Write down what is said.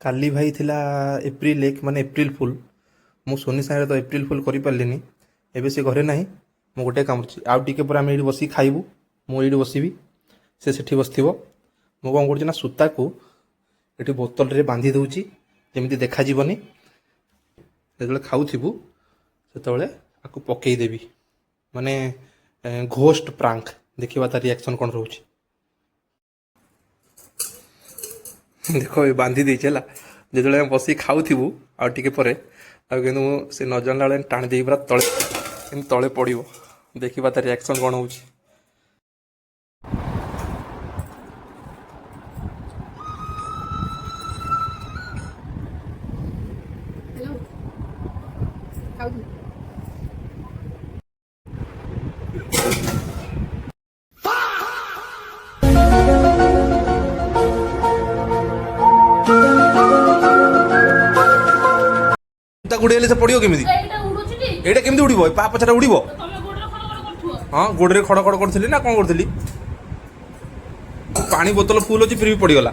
काली भाई थिला एप्रिल 1 माने एप्रिल फुल मु सोनी सागर तो एप्रिल फुल कर पार्लिनी एबे से घरे नाही मु गोटे काम करछि आउ टिके पर आम ये बसी खाइबू मु ये बसबि से सेठी बसथिबो मु कौन करछि ना सूता को एठी बोतल रे बांधी दउछि जेमिति देखा जीवनी जेतले खाउथिबू सेतले आकु पकेई देबी माने घोस्ट प्रांक देखिबा ता रिएक्शन कोन रहउछि देखो ये बांधी दी चला जो बस खाऊबू आ टे पर से न जानला बेले टाणी दे पूरा तले तले पड़ो देखा तार रिएक्शन कौन हो गुड़े से पड़ो केमी एटा केमी उड़ पा पछा उड़ हाँ गोड़े खड़ खड़ करी ना कौन करी पानी बोतल फुल अच्छी फिर भी पड़गला